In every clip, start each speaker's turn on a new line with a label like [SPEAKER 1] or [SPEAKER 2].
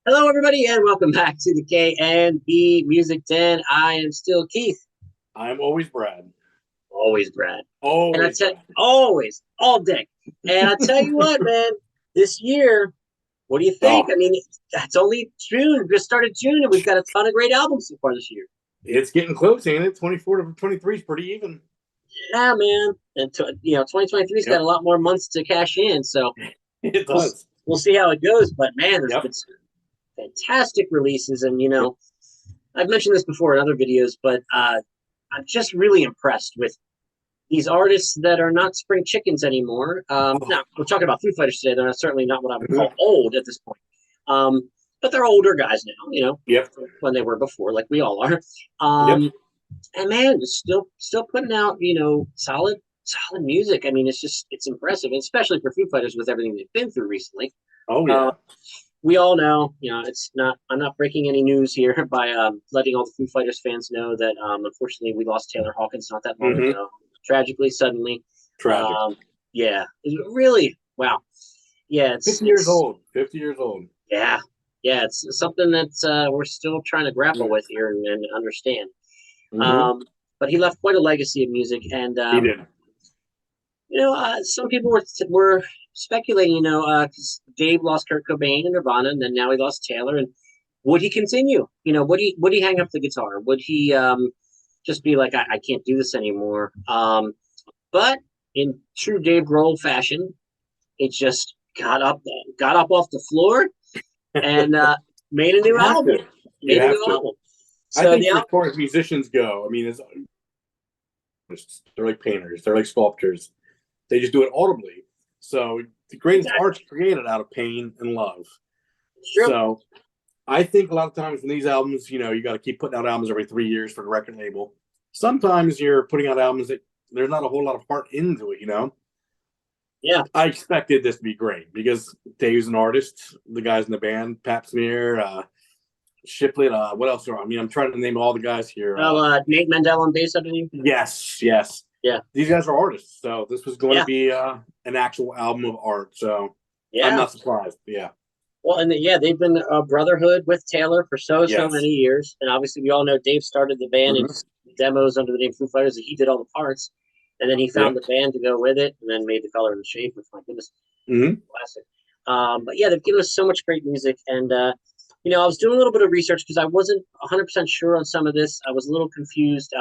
[SPEAKER 1] Hello, everybody, and welcome back to the K and B Music Den. I am still Keith,
[SPEAKER 2] I'm always Brad.
[SPEAKER 1] always Brad, and I
[SPEAKER 2] Always
[SPEAKER 1] tell
[SPEAKER 2] Brad.
[SPEAKER 1] always all day. And I tell you what, man, this year, what do you think?
[SPEAKER 2] Oh,
[SPEAKER 1] I mean, it's only June, just started June, and we've got a ton of great albums so far this year.
[SPEAKER 2] it's getting close, ain't it? 24 to 23 is pretty even.
[SPEAKER 1] Yeah, man, and 2023's got a
[SPEAKER 2] Yep,
[SPEAKER 1] lot more months to cash in, so
[SPEAKER 2] it
[SPEAKER 1] we'll
[SPEAKER 2] does.
[SPEAKER 1] we'll see how it goes. But man, there's
[SPEAKER 2] Yep.
[SPEAKER 1] been some fantastic releases, and
[SPEAKER 2] Yep.
[SPEAKER 1] I've mentioned this before in other videos, but I'm just really impressed with these artists that are not spring chickens anymore.
[SPEAKER 2] Oh,
[SPEAKER 1] Now, we're talking about Foo Fighters today. They're certainly not what I would call
[SPEAKER 2] mhm.
[SPEAKER 1] old at this point. But they're older guys now,
[SPEAKER 2] Yep.
[SPEAKER 1] when they were before, like we all are.
[SPEAKER 2] Yep.
[SPEAKER 1] And man, still putting out, solid music. I mean, it's impressive, especially for Foo Fighters with everything they've been through recently.
[SPEAKER 2] Oh,
[SPEAKER 1] Uh,
[SPEAKER 2] yeah.
[SPEAKER 1] we all know, it's not. I'm not breaking any news here by letting all the Foo Fighters fans know that unfortunately we lost Taylor Hawkins not that long
[SPEAKER 2] Hmm.
[SPEAKER 1] ago. Tragically, suddenly.
[SPEAKER 2] Tragic.
[SPEAKER 1] Yeah, really. Wow. Yeah,
[SPEAKER 2] 50 years
[SPEAKER 1] it's
[SPEAKER 2] old. 50 years old.
[SPEAKER 1] yeah, yeah. It's something that we're still trying to grapple with here and understand.
[SPEAKER 2] Mm-hmm.
[SPEAKER 1] Um, but he left quite a legacy of music, and
[SPEAKER 2] He did.
[SPEAKER 1] some people were speculating, 'cause Dave lost Kurt Cobain in Nirvana, and then now he lost Taylor, and would he continue? Would he hang up the guitar? Would he just be like, I can't do this anymore? But in true Dave Grohl fashion, it just got up off the floor and made a
[SPEAKER 2] You
[SPEAKER 1] new
[SPEAKER 2] have
[SPEAKER 1] album.
[SPEAKER 2] to. You
[SPEAKER 1] Made a
[SPEAKER 2] have
[SPEAKER 1] new
[SPEAKER 2] to.
[SPEAKER 1] album.
[SPEAKER 2] I
[SPEAKER 1] So
[SPEAKER 2] think
[SPEAKER 1] the
[SPEAKER 2] as
[SPEAKER 1] album,
[SPEAKER 2] far as musicians go, I mean, they're like painters, they're like sculptors. They just do it audibly. So the greatest
[SPEAKER 1] exactly,
[SPEAKER 2] art's created out of pain and love.
[SPEAKER 1] it's true.
[SPEAKER 2] So I think a lot of times in these albums, you got to keep putting out albums every 3 years for the record label. Sometimes you're putting out albums that there's not a whole lot of heart into it.
[SPEAKER 1] Yeah,
[SPEAKER 2] I expected this to be great because Dave's an artist. The guys in the band, Pap Smear, Shipley, what else? I mean, I'm trying to name all the guys here.
[SPEAKER 1] well, Nate Mendel on bass, I believe.
[SPEAKER 2] Yes, yes.
[SPEAKER 1] Yeah,
[SPEAKER 2] These guys are artists. So this was going to
[SPEAKER 1] yeah,
[SPEAKER 2] be an actual album of art. So I'm
[SPEAKER 1] yeah.
[SPEAKER 2] not surprised. Yeah.
[SPEAKER 1] Well, and yeah, they've been a brotherhood with Taylor for so
[SPEAKER 2] Yes.
[SPEAKER 1] many years, and obviously we all know Dave started the band and
[SPEAKER 2] Mm-hmm.
[SPEAKER 1] just demos under the name Foo Fighters, and he did all the parts, and then he found
[SPEAKER 2] Yep.
[SPEAKER 1] the band to go with it, and then made the Color and the Shape, which my goodness,
[SPEAKER 2] Mm-hmm.
[SPEAKER 1] classic. But yeah, they've given us so much great music, and I was doing a little bit of research because I wasn't 100% sure on some of this. I was a little confused.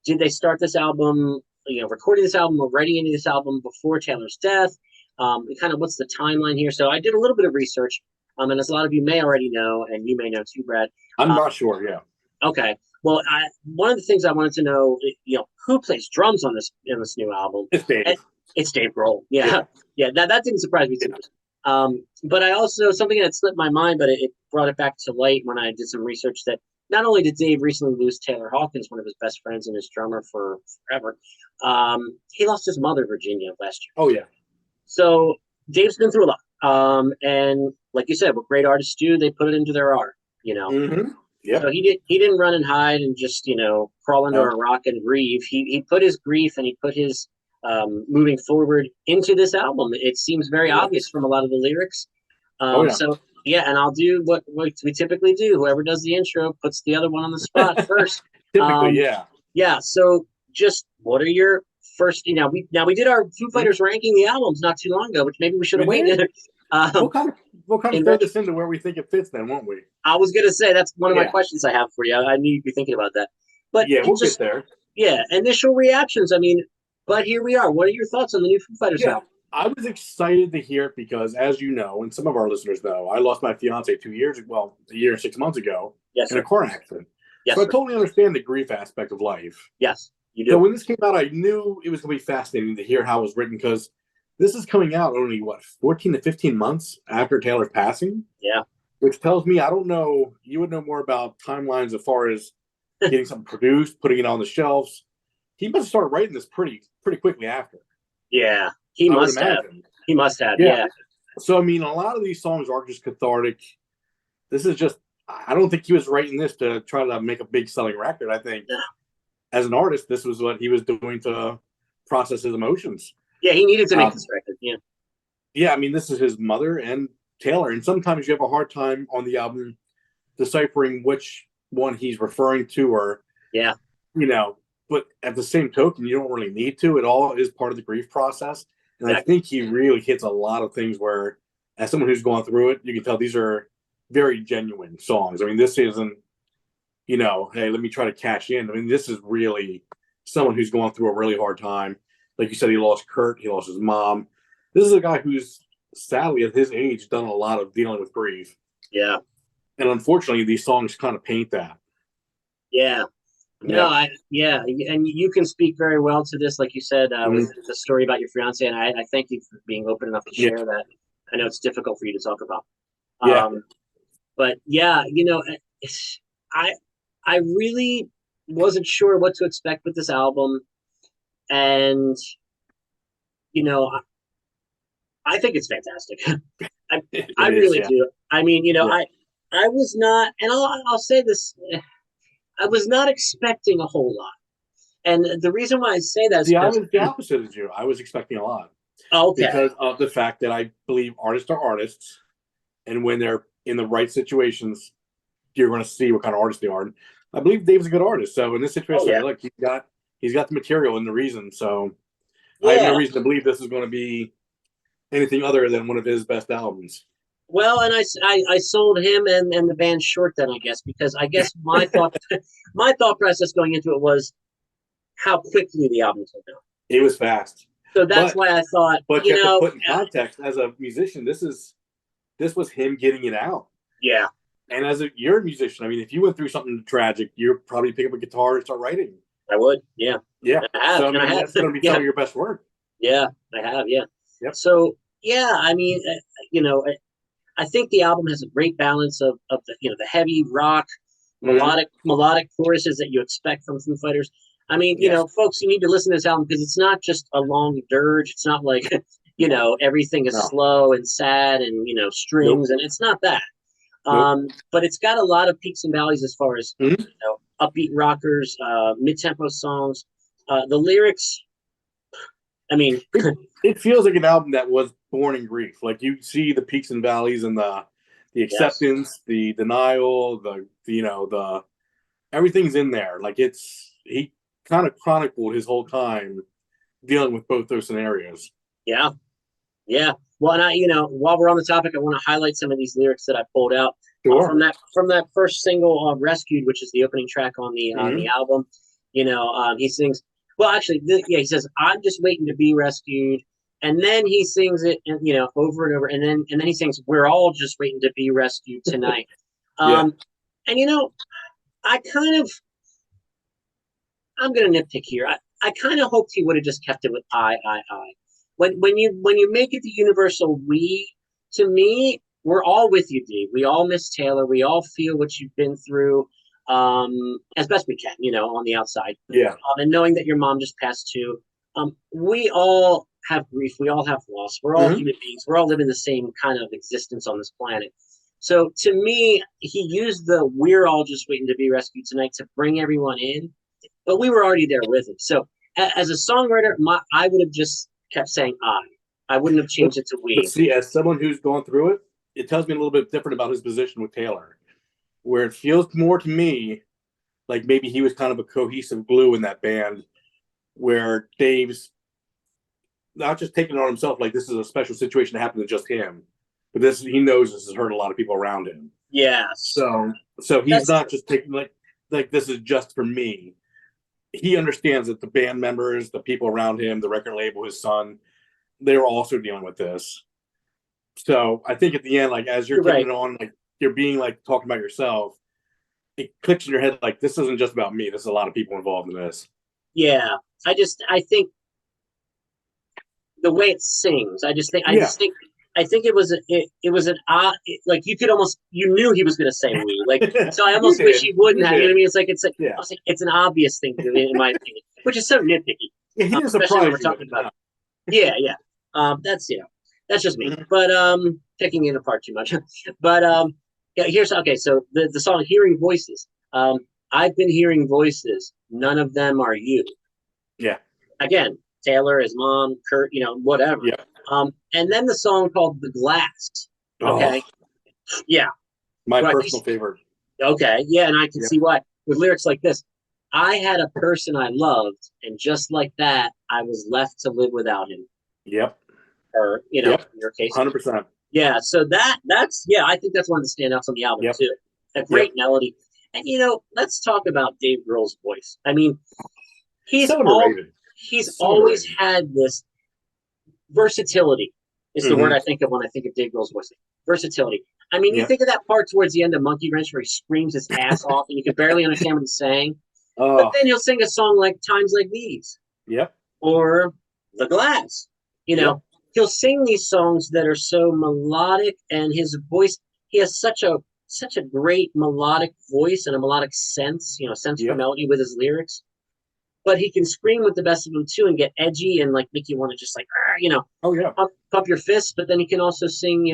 [SPEAKER 1] Did they start this album, recording this album or writing any of this album before Taylor's death? And kind of what's the timeline here? So I did a little bit of research, and as a lot of you may already know, and you may know too, Brad.
[SPEAKER 2] I'm
[SPEAKER 1] Uh,
[SPEAKER 2] not sure. Yeah.
[SPEAKER 1] okay, well, one of the things I wanted to know, who plays drums on this new album?
[SPEAKER 2] It's
[SPEAKER 1] And
[SPEAKER 2] Dave.
[SPEAKER 1] it's Dave Grohl.
[SPEAKER 2] Yeah.
[SPEAKER 1] Yeah, yeah, that didn't surprise me too
[SPEAKER 2] Yeah.
[SPEAKER 1] much. But I also something that slipped my mind, but it brought it back to light when I did some research that not only did Dave recently lose Taylor Hawkins, one of his best friends and his drummer for forever, he lost his mother, Virginia, last year.
[SPEAKER 2] Oh, yeah.
[SPEAKER 1] So Dave's been through a lot. And like you said, what great artists do, they put it into their art, you know.
[SPEAKER 2] Mm-hmm.
[SPEAKER 1] So
[SPEAKER 2] Yep.
[SPEAKER 1] he didn't run and hide and just, crawl under
[SPEAKER 2] No.
[SPEAKER 1] a rock and grieve. He put his grief and he put his moving forward into this album. It seems very
[SPEAKER 2] Yep.
[SPEAKER 1] obvious from a lot of the lyrics.
[SPEAKER 2] Oh, yeah.
[SPEAKER 1] So yeah, and I'll do what we typically do. Whoever does the intro puts the other one on the spot first.
[SPEAKER 2] Typically,
[SPEAKER 1] Um,
[SPEAKER 2] yeah.
[SPEAKER 1] yeah. So just what are your first? We did our Foo
[SPEAKER 2] Mhm.
[SPEAKER 1] Fighters ranking the albums not too long ago, which maybe we should
[SPEAKER 2] We
[SPEAKER 1] have
[SPEAKER 2] did.
[SPEAKER 1] waited.
[SPEAKER 2] We'll
[SPEAKER 1] um,
[SPEAKER 2] kind of we'll kind of
[SPEAKER 1] in
[SPEAKER 2] throw
[SPEAKER 1] retro,
[SPEAKER 2] this into where we think it fits, then, won't we?
[SPEAKER 1] I was gonna say that's one of my
[SPEAKER 2] Yeah.
[SPEAKER 1] questions I have for you. I knew you'd be thinking about that, but
[SPEAKER 2] Yeah,
[SPEAKER 1] it
[SPEAKER 2] we'll get
[SPEAKER 1] just
[SPEAKER 2] there.
[SPEAKER 1] yeah, initial reactions. I mean, but here we are. What are your thoughts on the new Foo Fighters
[SPEAKER 2] Yeah.
[SPEAKER 1] album?
[SPEAKER 2] I was excited to hear it because, as you know, and some of our listeners know, I lost my fiance 2 years, well, a year and 6 months ago
[SPEAKER 1] Yes,
[SPEAKER 2] in a
[SPEAKER 1] sir.
[SPEAKER 2] car accident. So
[SPEAKER 1] Yes,
[SPEAKER 2] I
[SPEAKER 1] sir.
[SPEAKER 2] totally understand the grief aspect of life.
[SPEAKER 1] Yes, you
[SPEAKER 2] So
[SPEAKER 1] do.
[SPEAKER 2] when this came out, I knew it was going to be fascinating to hear how it was written because this is coming out only, what, 14 to 15 months after Taylor's passing,
[SPEAKER 1] Yeah.
[SPEAKER 2] which tells me, I don't know, you would know more about timelines as far as getting something produced, putting it on the shelves. He must start writing this pretty quickly after,
[SPEAKER 1] Yeah, he
[SPEAKER 2] I would
[SPEAKER 1] must have.
[SPEAKER 2] imagine.
[SPEAKER 1] He must have.
[SPEAKER 2] Yeah.
[SPEAKER 1] Yeah.
[SPEAKER 2] So I mean, a lot of these songs are just cathartic. This is just, I don't think he was writing this to try to make a big selling record. I think
[SPEAKER 1] No.
[SPEAKER 2] as an artist, this was what he was doing to process his emotions.
[SPEAKER 1] Yeah, he needed to make
[SPEAKER 2] Um,
[SPEAKER 1] this record. Yeah.
[SPEAKER 2] yeah, I mean, this is his mother and Taylor, and sometimes you have a hard time on the album deciphering which one he's referring to, or
[SPEAKER 1] Yeah,
[SPEAKER 2] you know. But at the same token, you don't really need to. It all is part of the grief process, and I
[SPEAKER 1] exactly.
[SPEAKER 2] think he really hits a lot of things where, as someone who's gone through it, you can tell these are very genuine songs. I mean, this isn't, hey, let me try to cash in. I mean, this is really someone who's going through a really hard time. Like you said, he lost Kurt, he lost his mom. This is a guy who's sadly at his age done a lot of dealing with grief.
[SPEAKER 1] Yeah,
[SPEAKER 2] And unfortunately, these songs kind of paint that.
[SPEAKER 1] yeah. No,
[SPEAKER 2] Yeah.
[SPEAKER 1] yeah, and you can speak very well to this, like you said,
[SPEAKER 2] Mhm.
[SPEAKER 1] with the story about your fiance, and I thank you for being open enough to
[SPEAKER 2] Yeah.
[SPEAKER 1] share that. I know it's difficult for you to talk about.
[SPEAKER 2] Yeah.
[SPEAKER 1] But yeah, I I really wasn't sure what to expect with this album, and you know, I think it's fantastic. I
[SPEAKER 2] It
[SPEAKER 1] I
[SPEAKER 2] is.
[SPEAKER 1] really
[SPEAKER 2] Yeah.
[SPEAKER 1] do. I mean,
[SPEAKER 2] Yeah.
[SPEAKER 1] I was not, and I'll say this, I was not expecting a whole lot, and the reason why I say that is
[SPEAKER 2] See, I
[SPEAKER 1] because
[SPEAKER 2] was the opposite as you. I was expecting a lot
[SPEAKER 1] okay,
[SPEAKER 2] because of the fact that I believe artists are artists. And when they're in the right situations, you're going to see what kind of artist they are. And I believe Dave's a good artist. So in this
[SPEAKER 1] oh
[SPEAKER 2] situation,
[SPEAKER 1] yeah,
[SPEAKER 2] look, he's got the material and the reason. So I have no
[SPEAKER 1] yeah.
[SPEAKER 2] reason to believe this is going to be anything other than one of his best albums.
[SPEAKER 1] Well, and I sold him and the band short then, I guess, because I guess my thought process going into it was how quickly the album came out.
[SPEAKER 2] It was fast,
[SPEAKER 1] So that's
[SPEAKER 2] but
[SPEAKER 1] why I thought,
[SPEAKER 2] you have to put in context as a musician. This was him getting it out.
[SPEAKER 1] yeah,
[SPEAKER 2] And you're a musician, I mean, if you went through something tragic, you're probably pick up a guitar and start writing.
[SPEAKER 1] I would, yeah,
[SPEAKER 2] Yeah.
[SPEAKER 1] I have,
[SPEAKER 2] So I
[SPEAKER 1] and I
[SPEAKER 2] mean,
[SPEAKER 1] have,
[SPEAKER 2] that's going to be
[SPEAKER 1] yeah,
[SPEAKER 2] some of your best work.
[SPEAKER 1] yeah, I have, yeah.
[SPEAKER 2] Yep.
[SPEAKER 1] So yeah, I mean, I think the album has a great balance of the heavy rock, melodic choruses that you expect from Foo Fighters. I mean,
[SPEAKER 2] Yes.
[SPEAKER 1] folks, you need to listen to this album because it's not just a long dirge. It's not like everything is
[SPEAKER 2] No.
[SPEAKER 1] slow and sad and strings,
[SPEAKER 2] Nope.
[SPEAKER 1] and it's not that.
[SPEAKER 2] Nope.
[SPEAKER 1] But it's got a lot of peaks and valleys as far as
[SPEAKER 2] Mhm.
[SPEAKER 1] upbeat rockers, mid-tempo songs. The lyrics, I mean,
[SPEAKER 2] It feels like an album that was born in grief. Like you see the peaks and valleys and the
[SPEAKER 1] yes,
[SPEAKER 2] acceptance, the denial, the everything's in there. Like he kind of chronicled his whole time dealing with both those scenarios.
[SPEAKER 1] yeah. Yeah. Well, and while we're on the topic, I want to highlight some of these lyrics that I pulled out
[SPEAKER 2] Sure.
[SPEAKER 1] from that first single, "Rescued," which is the opening track on the
[SPEAKER 2] Mm-hmm.
[SPEAKER 1] album. He sings. Well, actually, he says, "I'm just waiting to be rescued," and then he sings it, and over and over, and then he sings, "We're all just waiting to be rescued tonight."
[SPEAKER 2] Yeah.
[SPEAKER 1] And I kind of, I'm gonna nitpick here. I kind of hoped he would have just kept it with I. When you make it the universal we, to me, we're all with you, Dave. We all miss Taylor. We all feel what you've been through, as best we can, on the outside.
[SPEAKER 2] Yeah.
[SPEAKER 1] And knowing that your mom just passed too, we all have grief. We all have loss. We're all
[SPEAKER 2] Mm-hmm.
[SPEAKER 1] human beings. We're all living the same kind of existence on this planet. So to me, he used the "we're all just waiting to be rescued tonight" to bring everyone in, but we were already there with him. So as a songwriter, I would have just kept saying I. I wouldn't have changed it to
[SPEAKER 2] But
[SPEAKER 1] we.
[SPEAKER 2] see, as someone who's gone through it, it tells me a little bit different about his position with Taylor, where it feels more to me like maybe he was kind of a cohesive glue in that band, where Dave's not just taking it on himself like this is a special situation that happened to just him, but he knows this has hurt a lot of people around him.
[SPEAKER 1] Yes.
[SPEAKER 2] So he's
[SPEAKER 1] That's
[SPEAKER 2] not just taking like this is just for me. He understands that the band members, the people around him, the record label, his son, they're also dealing with this. So I think at the end, like as you're
[SPEAKER 1] you're
[SPEAKER 2] taking
[SPEAKER 1] right.
[SPEAKER 2] it on, like you're being like talking about yourself, it clicks in your head like this isn't just about me. There's a lot of people involved in this.
[SPEAKER 1] Yeah. I think the way it sings,
[SPEAKER 2] Yeah.
[SPEAKER 1] I think it was an odd, like you knew he was going to say we, like, so I almost wish he wouldn't have. You know what I mean?
[SPEAKER 2] Yeah.
[SPEAKER 1] It's an obvious thing to do, in my opinion, which is so nitpicky.
[SPEAKER 2] Yeah, he didn't
[SPEAKER 1] Especially when we're
[SPEAKER 2] surprise you.
[SPEAKER 1] talking about. Yeah, yeah. That's that's just me.
[SPEAKER 2] Mhm.
[SPEAKER 1] But picking it apart too much. But yeah, here's okay. So the song "Hearing Voices." I've been hearing voices. None of them are you.
[SPEAKER 2] Yeah.
[SPEAKER 1] Again, Taylor, his mom, Kurt, whatever.
[SPEAKER 2] Yeah.
[SPEAKER 1] And then the song called "The Glass." Okay.
[SPEAKER 2] Oh,
[SPEAKER 1] Yeah.
[SPEAKER 2] my
[SPEAKER 1] Right.
[SPEAKER 2] personal favorite.
[SPEAKER 1] Okay. Yeah, and I can
[SPEAKER 2] Yep.
[SPEAKER 1] see why. With lyrics like this, I had a person I loved, and just like that, I was left to live without him.
[SPEAKER 2] Yep.
[SPEAKER 1] Or,
[SPEAKER 2] Yep.
[SPEAKER 1] in your case.
[SPEAKER 2] 100%.
[SPEAKER 1] Yeah, so that's yeah, I think that's one of the standouts on the album
[SPEAKER 2] Yep.
[SPEAKER 1] too. A great
[SPEAKER 2] Yep.
[SPEAKER 1] melody. And let's talk about Dave Grohl's voice. I mean, he's
[SPEAKER 2] So
[SPEAKER 1] all
[SPEAKER 2] underrated.
[SPEAKER 1] he's
[SPEAKER 2] So
[SPEAKER 1] always
[SPEAKER 2] underrated.
[SPEAKER 1] had this versatility is the word
[SPEAKER 2] Hmm.
[SPEAKER 1] I think of when I think of Dave Grohl's voice. Versatility. I mean, you
[SPEAKER 2] Yep.
[SPEAKER 1] think of that part towards the end of Monkey Wrench where he screams his ass off and you can barely understand what he's saying. But
[SPEAKER 2] Oh,
[SPEAKER 1] then he'll sing a song like Times Like These
[SPEAKER 2] yep.
[SPEAKER 1] or The Glass. You know,
[SPEAKER 2] Yep.
[SPEAKER 1] he'll sing these songs that are so melodic, and his voice, he has such a great melodic voice and a melodic sense, sense for
[SPEAKER 2] Yep.
[SPEAKER 1] melody with his lyrics. But he can scream with the best of them too and get edgy and like make you want to just like,
[SPEAKER 2] Oh, yeah.
[SPEAKER 1] pump your fists. But then he can also sing,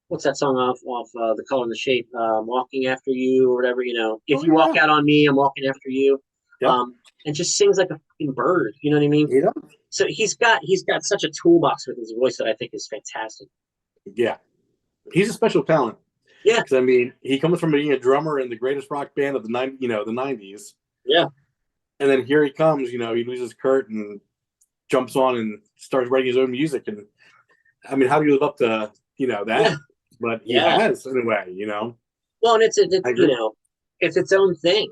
[SPEAKER 1] what's that song off The Color and the Shape, Walking After You or whatever, if
[SPEAKER 2] Oh,
[SPEAKER 1] you walk
[SPEAKER 2] yeah.
[SPEAKER 1] out on me, I'm walking after you.
[SPEAKER 2] Yep.
[SPEAKER 1] And just sings like a fucking bird, you know what I mean?
[SPEAKER 2] Yep.
[SPEAKER 1] So he's got such a toolbox with his voice that I think is fantastic.
[SPEAKER 2] Yeah. He's a special talent.
[SPEAKER 1] Yeah.
[SPEAKER 2] Because I mean, he comes from being a drummer in the greatest rock band of the the '90s,
[SPEAKER 1] Yeah.
[SPEAKER 2] and then here he comes. He loses Kurt and jumps on and starts writing his own music. And I mean, how do you live up to
[SPEAKER 1] Yeah.
[SPEAKER 2] that? But he
[SPEAKER 1] Yeah.
[SPEAKER 2] has in a way.
[SPEAKER 1] Well, and it's
[SPEAKER 2] I agree.
[SPEAKER 1] it's its own thing.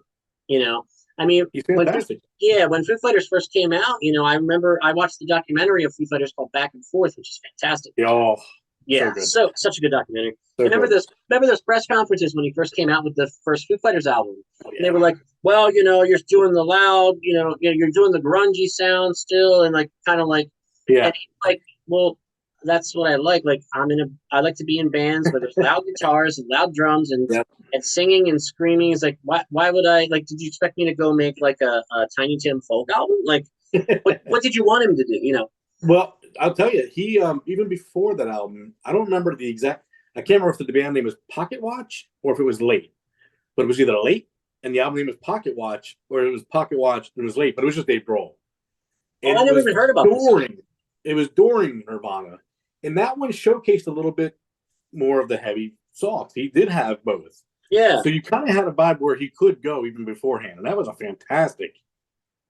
[SPEAKER 1] I mean,
[SPEAKER 2] He's fantastic.
[SPEAKER 1] when Foo Fighters first came out, I remember I watched the documentary of Foo Fighters called Back and Forth, which is fantastic.
[SPEAKER 2] Oh, so
[SPEAKER 1] Yeah,
[SPEAKER 2] good.
[SPEAKER 1] such a good documentary.
[SPEAKER 2] So
[SPEAKER 1] Remember
[SPEAKER 2] good.
[SPEAKER 1] those press conferences when he first came out with the first Foo Fighters album,
[SPEAKER 2] Oh,
[SPEAKER 1] and they
[SPEAKER 2] yeah.
[SPEAKER 1] were like, "Well, you're doing the loud, you're doing the grungy sound still, and like kind of like."
[SPEAKER 2] Yeah.
[SPEAKER 1] And he's like, well, that's what I like. Like I like to be in bands where there's loud guitars and loud drums and
[SPEAKER 2] Yeah.
[SPEAKER 1] and singing and screaming. Is like, why would I like? Did you expect me to go make like a Tiny Tim folk album? Like, what did you want him to do?
[SPEAKER 2] Well, I'll tell you, he even before that album, I don't remember the exact. I can't remember if the band name was Pocket Watch or if it was Late, but it was either Late and the album name was Pocket Watch, or it was Pocket Watch and it was Late, but it was just Dave Grohl,
[SPEAKER 1] Oh,
[SPEAKER 2] and
[SPEAKER 1] I
[SPEAKER 2] it
[SPEAKER 1] never
[SPEAKER 2] was
[SPEAKER 1] even heard about this.
[SPEAKER 2] during it was during Nirvana, and that one showcased a little bit more of the heavy songs. He did have both,
[SPEAKER 1] Yeah.
[SPEAKER 2] so you kind of had a vibe where he could go even beforehand, and that was a fantastic.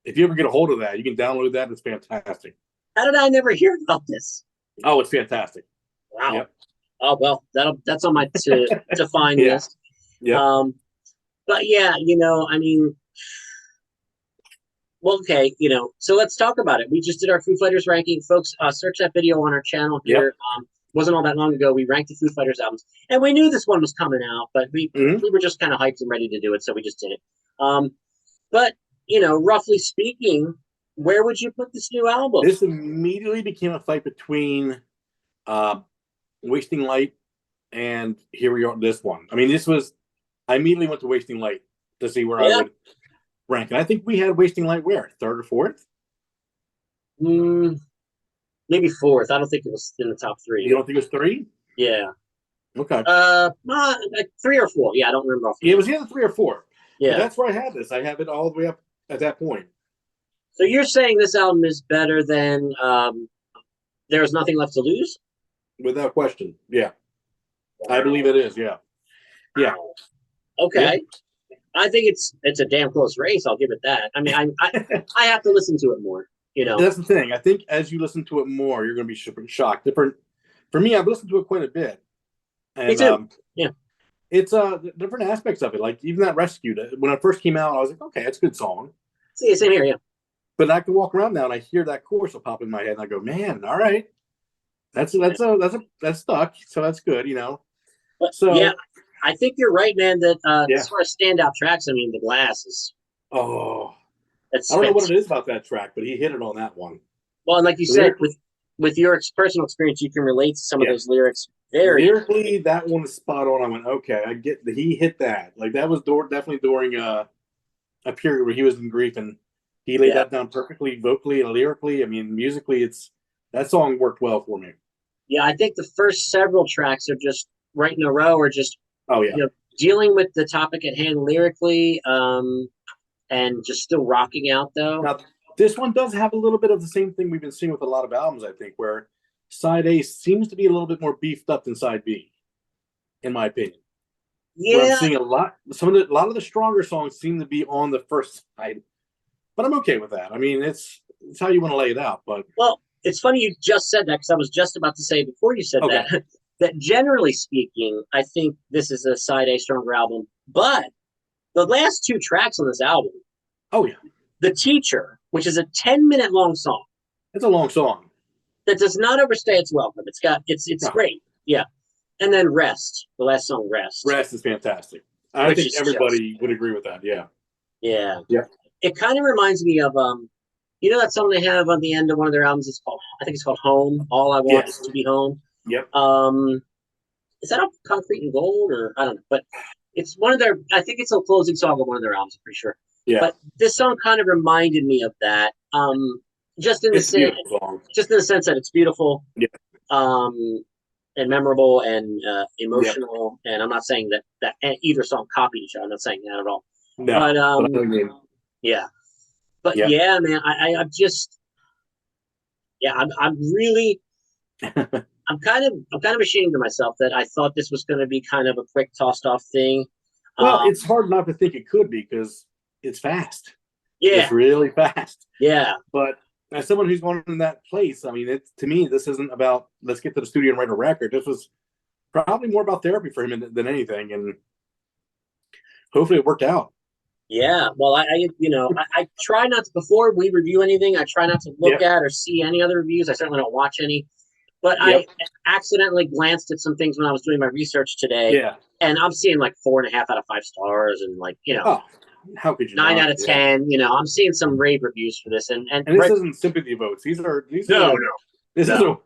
[SPEAKER 2] If you ever get a hold of that, you can download that. It's fantastic.
[SPEAKER 1] How did I never hear about this?
[SPEAKER 2] Oh, it's fantastic.
[SPEAKER 1] Wow.
[SPEAKER 2] Yep.
[SPEAKER 1] Oh well, that's on my to find
[SPEAKER 2] Yeah.
[SPEAKER 1] list.
[SPEAKER 2] Yep.
[SPEAKER 1] But yeah, I mean, well, okay, so let's talk about it. We just did our Foo Fighters ranking, folks. Search that video on our channel here.
[SPEAKER 2] Yep.
[SPEAKER 1] Wasn't all that long ago. We ranked the Foo Fighters albums, and we knew this one was coming out, but we were just kind of hyped and ready to do it, so we just did it. But roughly speaking, where would you put this new album?
[SPEAKER 2] This immediately became a fight between Wasting Light and Here We Are. This one. I mean, I immediately went to Wasting Light to see where I would rank. And I think we had Wasting Light where? Third or fourth?
[SPEAKER 1] Maybe fourth. I don't think it was in the top three.
[SPEAKER 2] You don't think it was three?
[SPEAKER 1] Yeah.
[SPEAKER 2] Okay.
[SPEAKER 1] Like 3 or 4. Yeah, I don't remember.
[SPEAKER 2] Yeah, it was either 3 or 4.
[SPEAKER 1] Yeah.
[SPEAKER 2] But that's where I have this. I have it all the way up at that point.
[SPEAKER 1] So you're saying this album is better than There's Nothing Left to Lose?
[SPEAKER 2] Without question. Yeah. I believe it is. Yeah. Yeah.
[SPEAKER 1] Okay. Yeah. I think it's a damn close race. I'll give it that. I mean, I have to listen to it more.
[SPEAKER 2] That's the thing. I think as you listen to it more, you're going to be shocked. For me, I've listened to it quite a bit. And,
[SPEAKER 1] me too. Yeah.
[SPEAKER 2] It's different aspects of it. Like even that Rescued, when it first came out, I was like, okay, that's a good song.
[SPEAKER 1] See, same here, yeah.
[SPEAKER 2] But I can walk around now and I hear that chorus will pop in my head and I go, man, all right. That's stuck. So that's good, So
[SPEAKER 1] yeah, I think you're right, man, that
[SPEAKER 2] yeah.
[SPEAKER 1] as far as standout tracks, I mean, The Glass is
[SPEAKER 2] I don't know what it is about that track, but he hit it on that one.
[SPEAKER 1] Well, and like you said, with your personal experience, you can relate to some of those lyrics.
[SPEAKER 2] Lyrically, that one is spot on. I went, okay, I get that he hit that. Like that was definitely during a period where he was in grief, and he laid that down perfectly, vocally and lyrically. I mean, musically, that song worked well for me.
[SPEAKER 1] Yeah, I think the first several tracks are just right in a row, or just dealing with the topic at hand lyrically, and just still rocking out though.
[SPEAKER 2] Now, this one does have a little bit of the same thing we've been seeing with a lot of albums, I think, where side A seems to be a little bit more beefed up than side B, in my opinion. Where I'm
[SPEAKER 1] Yeah,
[SPEAKER 2] seeing a lot of the stronger songs seem to be on the first side, but I'm okay with that. I mean, it's how you want to lay it out. But
[SPEAKER 1] well, it's funny you just said that because I was just about to say before you said
[SPEAKER 2] okay,
[SPEAKER 1] that that generally speaking, I think this is a side A stronger album. But the last two tracks on this album,
[SPEAKER 2] oh yeah,
[SPEAKER 1] The Teacher, which is a 10-minute long song
[SPEAKER 2] it's a long song.
[SPEAKER 1] that does not overstay its welcome. It's
[SPEAKER 2] No,
[SPEAKER 1] great. Yeah. And then Rest, the last song, Rest,
[SPEAKER 2] Rest is fantastic. I
[SPEAKER 1] which
[SPEAKER 2] think
[SPEAKER 1] is just,
[SPEAKER 2] everybody would agree with that. Yeah,
[SPEAKER 1] yeah.
[SPEAKER 2] yeah,
[SPEAKER 1] It kind of reminds me of you know that song they have on the end of one of their albums. It's called, I think it's called Home. All I Want Is
[SPEAKER 2] yes,
[SPEAKER 1] to Be Home.
[SPEAKER 2] yep,
[SPEAKER 1] Um, is that off Concrete and Gold or I don't know, but it's one of their. I think it's a closing song of one of their albums. I'm pretty sure.
[SPEAKER 2] yeah.
[SPEAKER 1] But this song kind of reminded me of that. Just in the
[SPEAKER 2] It's a
[SPEAKER 1] sense,
[SPEAKER 2] beautiful song.
[SPEAKER 1] just in the sense that it's beautiful.
[SPEAKER 2] Yeah,
[SPEAKER 1] Um, and memorable and
[SPEAKER 2] yeah.
[SPEAKER 1] emotional. And I'm not saying that either song copied each other. I'm not saying that at all. But
[SPEAKER 2] No, but I mean,
[SPEAKER 1] yeah, but
[SPEAKER 2] yeah.
[SPEAKER 1] yeah, man, I'm just yeah, I'm really I'm kind of ashamed of myself that I thought this was going to be kind of a quick tossed off thing.
[SPEAKER 2] Well,
[SPEAKER 1] Um,
[SPEAKER 2] it's hard not to think it could be because it's fast. It's
[SPEAKER 1] yeah,
[SPEAKER 2] really fast.
[SPEAKER 1] yeah,
[SPEAKER 2] But as someone who's gone in that place, I mean, it's to me, this isn't about let's get to the studio and write a record. This was probably more about therapy for him than anything, and hopefully it worked out.
[SPEAKER 1] yeah. Well, I try not to before we review anything. I try not to look
[SPEAKER 2] Yep,
[SPEAKER 1] at or see any other reviews. I certainly don't watch any. But I
[SPEAKER 2] yep,
[SPEAKER 1] accidentally glanced at some things when I was doing my research today,
[SPEAKER 2] yeah.
[SPEAKER 1] and I'm seeing like 4.5 out of 5 stars, and like
[SPEAKER 2] Oh, how could you
[SPEAKER 1] 9 out
[SPEAKER 2] not?
[SPEAKER 1] of
[SPEAKER 2] Yeah.
[SPEAKER 1] 10. I'm seeing some rave reviews for this, and
[SPEAKER 2] And this
[SPEAKER 1] right,
[SPEAKER 2] isn't sympathy votes. These
[SPEAKER 1] no,
[SPEAKER 2] are
[SPEAKER 1] no,
[SPEAKER 2] this is
[SPEAKER 1] no,
[SPEAKER 2] a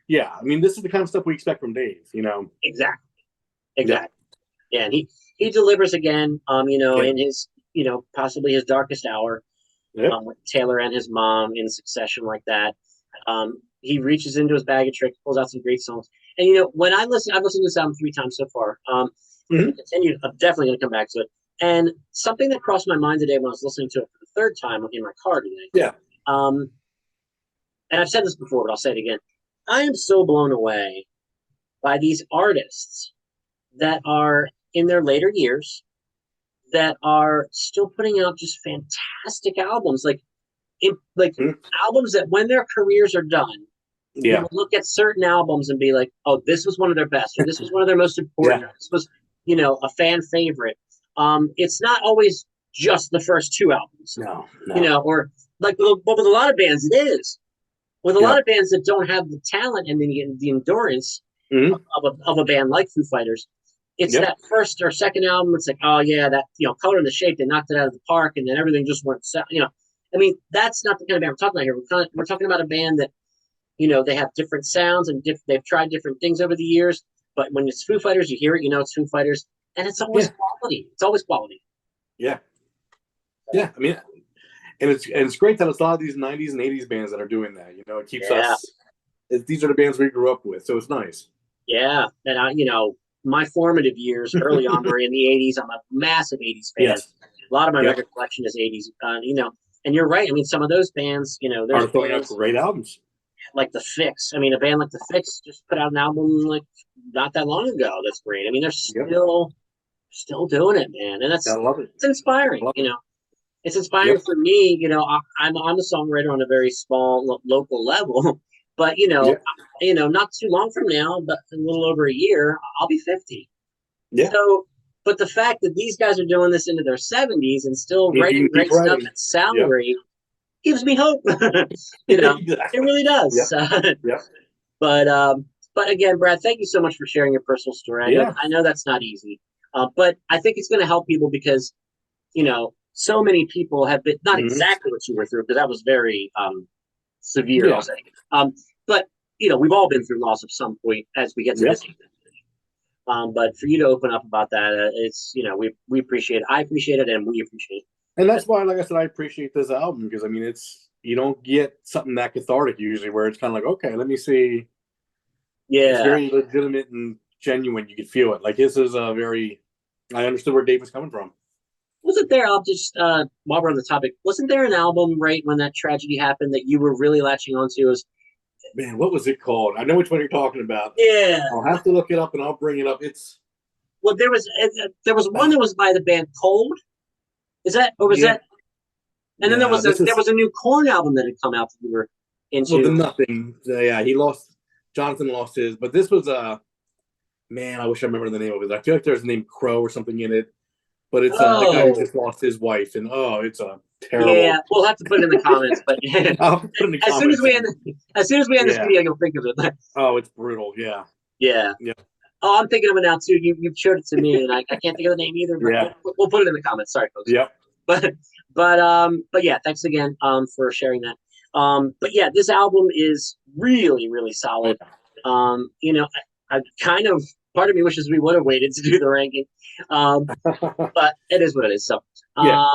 [SPEAKER 2] yeah. I mean, this is the kind of stuff we expect from Dave.
[SPEAKER 1] exactly,
[SPEAKER 2] Yep.
[SPEAKER 1] exactly. Yeah, and he delivers again.
[SPEAKER 2] Yeah.
[SPEAKER 1] In his possibly his darkest hour,
[SPEAKER 2] Yep.
[SPEAKER 1] with Taylor and his mom in succession like that. He reaches into his bag of tricks, pulls out some great songs. And when I've listened to this album 3 times so far. I'm
[SPEAKER 2] Hmm.
[SPEAKER 1] going to continue. I'm definitely going to come back to it. And something that crossed my mind today when I was listening to it for the third time in my car today.
[SPEAKER 2] Yeah.
[SPEAKER 1] Um, and I've said this before, but I'll say it again. I am so blown away by these artists that are in their later years that are still putting out just fantastic albums, like
[SPEAKER 2] Mhm.
[SPEAKER 1] albums that when their careers are done,
[SPEAKER 2] Yeah.
[SPEAKER 1] you'll look at certain albums and be like, oh, this was one of their best, or this was one of their most important,
[SPEAKER 2] Yeah.
[SPEAKER 1] or this was, a fan favorite. It's not always just the first two albums,
[SPEAKER 2] No. No.
[SPEAKER 1] or but with a lot of bands, it is. With a lot
[SPEAKER 2] Yep.
[SPEAKER 1] of bands that don't have the talent and the endurance
[SPEAKER 2] Hmm.
[SPEAKER 1] of a band like Foo Fighters, it's
[SPEAKER 2] Yep.
[SPEAKER 1] that first or second album. It's like, oh yeah, that Color and the Shape, they knocked it out of the park, and then everything just went. I mean, that's not the kind of band we're talking about here. We're talking about a band that they have different sounds and they've tried different things over the years. But when it's Foo Fighters, you hear it, it's Foo Fighters, and it's always
[SPEAKER 2] Yeah.
[SPEAKER 1] quality. It's always quality.
[SPEAKER 2] Yeah. Yeah. I mean, and it's great that it's a lot of these '90s and '80s bands that are doing that. It keeps
[SPEAKER 1] Yeah,
[SPEAKER 2] us. These are the bands we grew up with, so it's nice.
[SPEAKER 1] yeah. And my formative years early on were in the '80s. I'm a massive '80s fan.
[SPEAKER 2] Yes.
[SPEAKER 1] A lot of my
[SPEAKER 2] Yep.
[SPEAKER 1] record collection is '80s. And you're right. I mean, some of those bands, there's
[SPEAKER 2] Are throwing out
[SPEAKER 1] bands
[SPEAKER 2] great albums.
[SPEAKER 1] like The Fix. I mean, a band like The Fix just put out an album like not that long ago. That's great. I mean, they're
[SPEAKER 2] Yep.
[SPEAKER 1] still doing it, man, and
[SPEAKER 2] I love it.
[SPEAKER 1] it's inspiring.
[SPEAKER 2] Love it.
[SPEAKER 1] It's inspiring
[SPEAKER 2] Yep.
[SPEAKER 1] for me. I'm a songwriter on a very small local level, but
[SPEAKER 2] Yeah.
[SPEAKER 1] not too long from now, but a little over a year, I'll be 50.
[SPEAKER 2] Yeah.
[SPEAKER 1] So, but the fact that these guys are doing this into their 70s and still
[SPEAKER 2] You
[SPEAKER 1] writing
[SPEAKER 2] can keep
[SPEAKER 1] great stuff
[SPEAKER 2] writing.
[SPEAKER 1] that sound
[SPEAKER 2] Yep.
[SPEAKER 1] great gives me hope. It
[SPEAKER 2] Exactly.
[SPEAKER 1] really does.
[SPEAKER 2] Yep. Yep.
[SPEAKER 1] But again, Brad, thank you so much for sharing your personal story.
[SPEAKER 2] Yeah.
[SPEAKER 1] I know that's not easy, but I think it's going to help people because so many people have been not
[SPEAKER 2] Mhm.
[SPEAKER 1] exactly what you were through because that was very severe.
[SPEAKER 2] Yeah.
[SPEAKER 1] I'll say, but we've all been through loss at some point as we get to
[SPEAKER 2] Yep.
[SPEAKER 1] this. But for you to open up about that, it's we appreciate it. I appreciate it, and we appreciate it.
[SPEAKER 2] And that's why, like I said, I appreciate this album because I mean, you don't get something that cathartic usually, where it's kind of like, okay, let me see. It's
[SPEAKER 1] Yeah,
[SPEAKER 2] very legitimate and genuine. You can feel it. Like this is a very. I understood where Dave was coming from.
[SPEAKER 1] wasn't there? I'll just while we're on the topic, wasn't there an album right when that tragedy happened that you were really latching onto? It was
[SPEAKER 2] man, what was it called? I know which one you're talking about.
[SPEAKER 1] Yeah.
[SPEAKER 2] I'll have to look it up and I'll bring it up. It's
[SPEAKER 1] Well, there was one that was by the band Cold. Is that or was
[SPEAKER 2] yeah,
[SPEAKER 1] that? And then
[SPEAKER 2] yeah. This
[SPEAKER 1] there
[SPEAKER 2] is
[SPEAKER 1] was a new Corn album that had come out that we were
[SPEAKER 2] well the
[SPEAKER 1] into.
[SPEAKER 2] nothing. Yeah, he lost. Jonathan lost his, but this was man. I wish I remember the name of it. I feel like there's a name Crow or something in it, but it's the guy who
[SPEAKER 1] Oh,
[SPEAKER 2] just lost his wife, and oh, it's a
[SPEAKER 1] yeah.
[SPEAKER 2] terrible.
[SPEAKER 1] We'll have to put it in the comments, but
[SPEAKER 2] I'll put it in the
[SPEAKER 1] as soon as
[SPEAKER 2] comments.
[SPEAKER 1] we end, as soon as we end this
[SPEAKER 2] Yeah.
[SPEAKER 1] video, you'll think of it.
[SPEAKER 2] Oh, it's brutal. Yeah.
[SPEAKER 1] Yeah.
[SPEAKER 2] Yeah.
[SPEAKER 1] Oh, I'm thinking of it now too. You showed it to me, and I can't think of the name either. But
[SPEAKER 2] Yeah.
[SPEAKER 1] we'll put it in the comments. Sorry, folks.
[SPEAKER 2] Yep.
[SPEAKER 1] But yeah, thanks again for sharing that. But yeah, this album is really really solid. You know, I kind of part of me wishes we would have waited to do the ranking, but it is what it is. So
[SPEAKER 2] Yeah.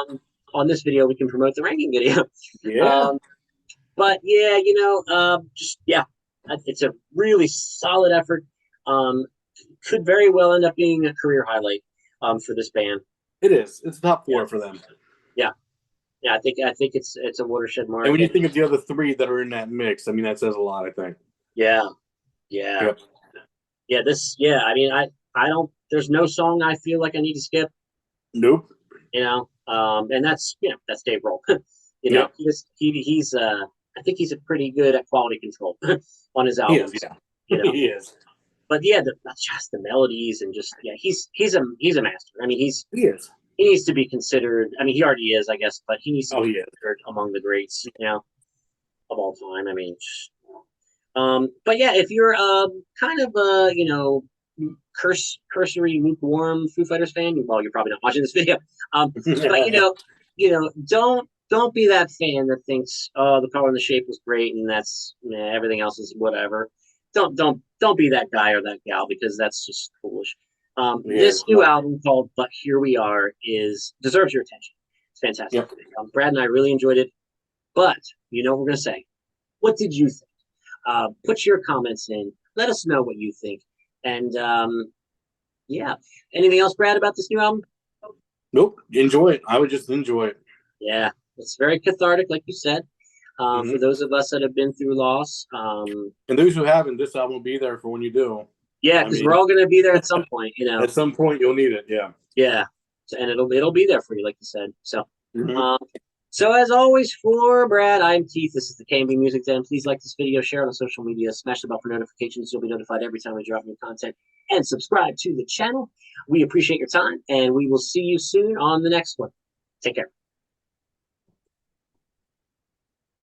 [SPEAKER 1] on this video, we can promote the ranking video.
[SPEAKER 2] Yeah.
[SPEAKER 1] But yeah, you know, just yeah, it's a really solid effort. Um, could very well end up being a career highlight for this band.
[SPEAKER 2] It is. It's top four for them.
[SPEAKER 1] Yeah, yeah, I think it's a watershed mark.
[SPEAKER 2] And when you think of the other three that are in that mix, I mean, that says a lot, I think.
[SPEAKER 1] Yeah, yeah,
[SPEAKER 2] Yep.
[SPEAKER 1] yeah. Yeah. I mean, I don't. There's no song I feel like I need to skip.
[SPEAKER 2] Nope.
[SPEAKER 1] You know, and that's that's Dave Grohl. You know,
[SPEAKER 2] Yep.
[SPEAKER 1] he's I think he's a pretty good at quality control on his
[SPEAKER 2] He
[SPEAKER 1] albums.
[SPEAKER 2] is, yeah.
[SPEAKER 1] You know,
[SPEAKER 2] He is.
[SPEAKER 1] but yeah, just the melodies and just yeah, he's a master. I mean,
[SPEAKER 2] He is.
[SPEAKER 1] he needs to be considered. I mean, he already is, I guess, but he needs to
[SPEAKER 2] Oh,
[SPEAKER 1] be
[SPEAKER 2] he is.
[SPEAKER 1] considered among the greats, you know, of all time. I mean, but yeah, if you're kind of you know, cursory lukewarm Foo Fighters fan, well, you're probably not watching this video. But you know, don't be that fan that thinks, oh, the color and the shape was great, and that's everything else is whatever. Don't be that guy or that gal because that's just foolish. This new album called "But Here We Are" deserves your attention. It's fantastic.
[SPEAKER 2] Yep.
[SPEAKER 1] Brad and I really enjoyed it. But you know what we're gonna say. What did you think? Put your comments in. Let us know what you think. And yeah, anything else, Brad, about this new album?
[SPEAKER 2] Nope. Enjoy it. I would just enjoy it.
[SPEAKER 1] Yeah, it's very cathartic, like you said. For those of us that have been through loss.
[SPEAKER 2] And those who haven't, this album will be there for when you do.
[SPEAKER 1] Yeah, because we're all going to be there at some point, you know.
[SPEAKER 2] At some point, you'll need it. Yeah.
[SPEAKER 1] Yeah, and it'll be there for you, like you said. So, so as always, for Brad, I'm Keith. This is the KMB Music Den. Please like this video, share it on social media, smash the bell for notifications. You'll be notified every time we drop new content, and subscribe to the channel. We appreciate your time, and we will see you soon on the next one. Take care.